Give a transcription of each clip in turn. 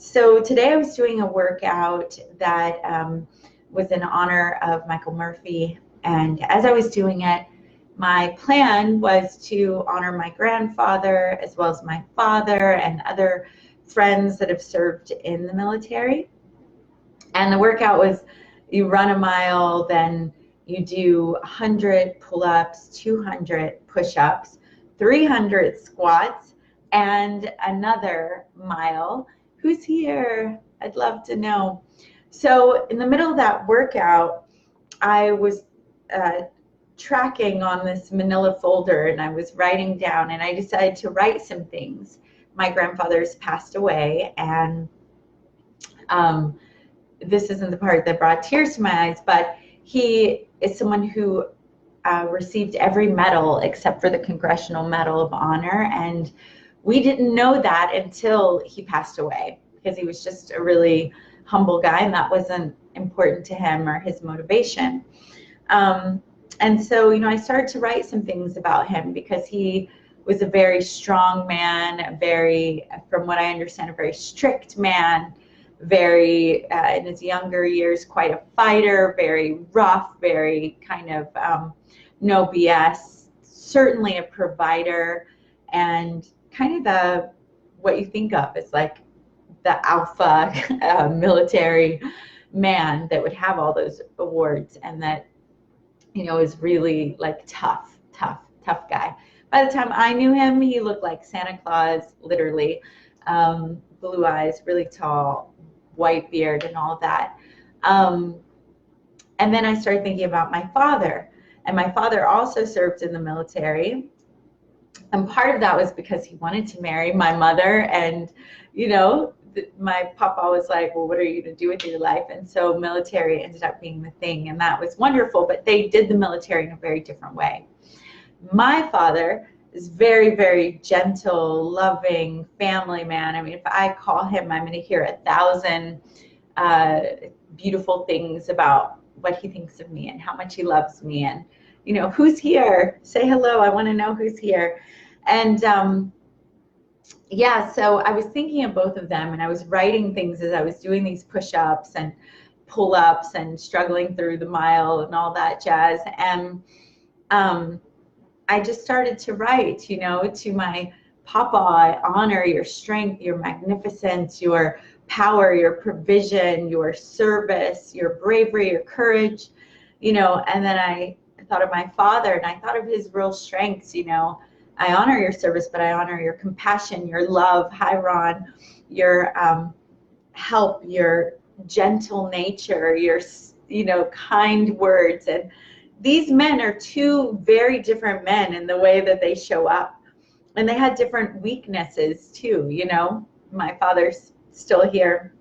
So today I was doing a workout that was in honor of Michael Murphy. And as I was doing it, my plan was to honor my grandfather as well as my father and other friends that have served in the military. And the workout was you run a mile, then you do 100 pull-ups, 200 push-ups, 300 squats, and another mile. Who's here? I'd love to know. So in the middle of that workout, I was tracking on this manila folder and I was writing down, and I decided to write some things. My grandfather's passed away, and this isn't the part that brought tears to my eyes, but he is someone who received every medal except for the Congressional Medal of Honor. And we didn't know that until he passed away, because he was just a really humble guy and that wasn't important to him or his motivation. And so, I started to write some things about him because he was a very strong man, from what I understand, a very strict man, very, in his younger years, quite a fighter, very rough, very kind of no BS, certainly a provider, and kind of what you think of as like the alpha military man that would have all those awards, and that, is really like tough guy. By the time I knew him, he looked like Santa Claus, literally. Blue eyes, really tall, white beard and all that. And then I started thinking about my father, and my father also served in the military. And part of that was because he wanted to marry my mother, and my papa was like, well, what are you going to do with your life? And so military ended up being the thing, and that was wonderful, but they did the military in a very different way. My father is very, very gentle, loving family man. I mean, if I call him, I'm going to hear 1,000 beautiful things about what he thinks of me and how much he loves me. And, who's here? Say hello. I want to know who's here. And yeah, so I was thinking of both of them, and I was writing things as I was doing these push-ups and pull-ups and struggling through the mile and all that jazz. And I just started to write, to my papa, I honor your strength, your magnificence, your power, your provision, your service, your bravery, your courage, and then I thought of my father, and I thought of his real strengths. I honor your service, but I honor your compassion, your love, hi Ron, your help, your gentle nature, your, kind words. And these men are two very different men in the way that they show up. And they had different weaknesses too, My father's still here,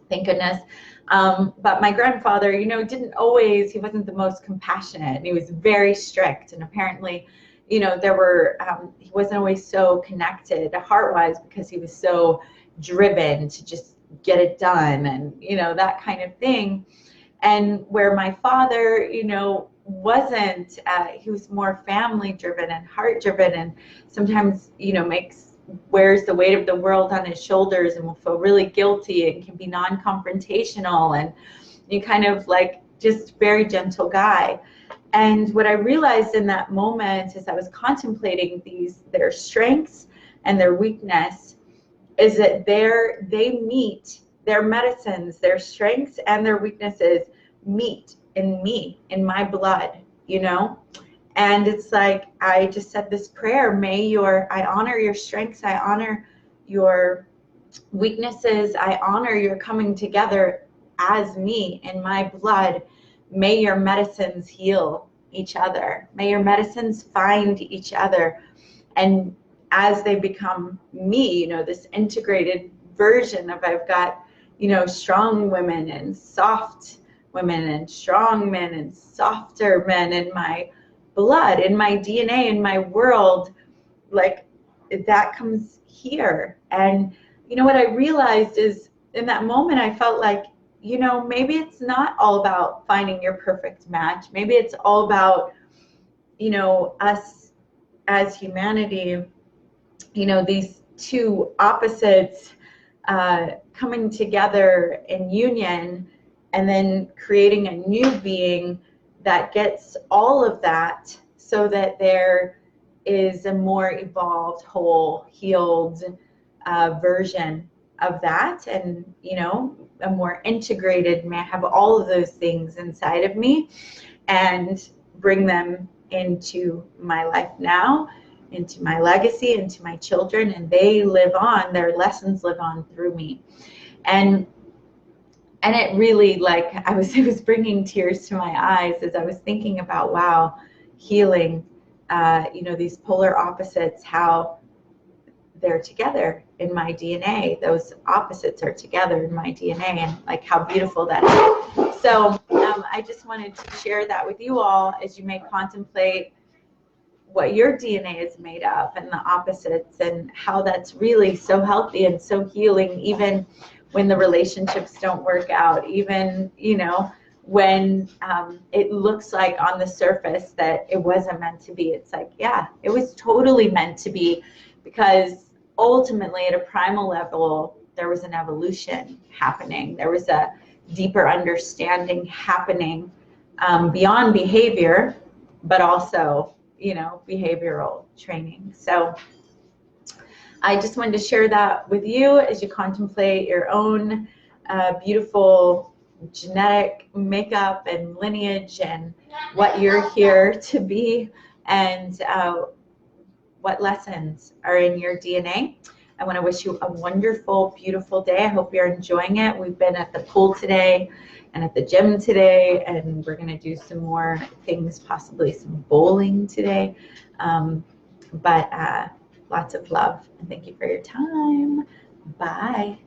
thank goodness. But my grandfather, didn't always, he wasn't the most compassionate, and he was very strict. And apparently, there were, he wasn't always so connected heart-wise because he was so driven to just get it done and, that kind of thing. And where my father, wasn't, he was more family driven and heart driven, and sometimes, wears the weight of the world on his shoulders and will feel really guilty and can be non-confrontational, and you kind of like just very gentle guy. And what I realized in that moment as I was contemplating their strengths and their weakness is that they meet, their medicines, their strengths and their weaknesses meet in me, in my blood, And it's like, I just said this prayer, I honor your strengths, I honor your weaknesses, I honor your coming together as me in my blood. May your medicines heal each other. May your medicines find each other. And as they become me, this integrated version of, I've got, strong women and soft women and strong men and softer men in my blood, in my DNA, in my world, like that comes here. And what I realized is in that moment, I felt like, maybe it's not all about finding your perfect match. Maybe it's all about, us as humanity, these two opposites coming together in union and then creating a new being that gets all of that, so that there is a more evolved, whole, healed version of that, and a more integrated, may I have all of those things inside of me and bring them into my life now, into my legacy, into my children, and they live on, their lessons live on through me. And it really, like, it was bringing tears to my eyes as I was thinking about, wow, healing, these polar opposites, how they're together in my DNA. Those opposites are together in my DNA, and like how beautiful that is. So I just wanted to share that with you all as you may contemplate what your DNA is made of and the opposites, and how that's really so healthy and so healing, even when the relationships don't work out, even, when it looks like on the surface that it wasn't meant to be. It's like, yeah, it was totally meant to be, because ultimately at a primal level, there was an evolution happening. There was a deeper understanding happening beyond behavior, but also, behavioral training. So I just wanted to share that with you as you contemplate your own beautiful genetic makeup and lineage, and what you're here to be, and what lessons are in your DNA. I want to wish you a wonderful, beautiful day. I hope you're enjoying it. We've been at the pool today and at the gym today, and we're going to do some more things, possibly some bowling today. But lots of love, and thank you for your time. Bye.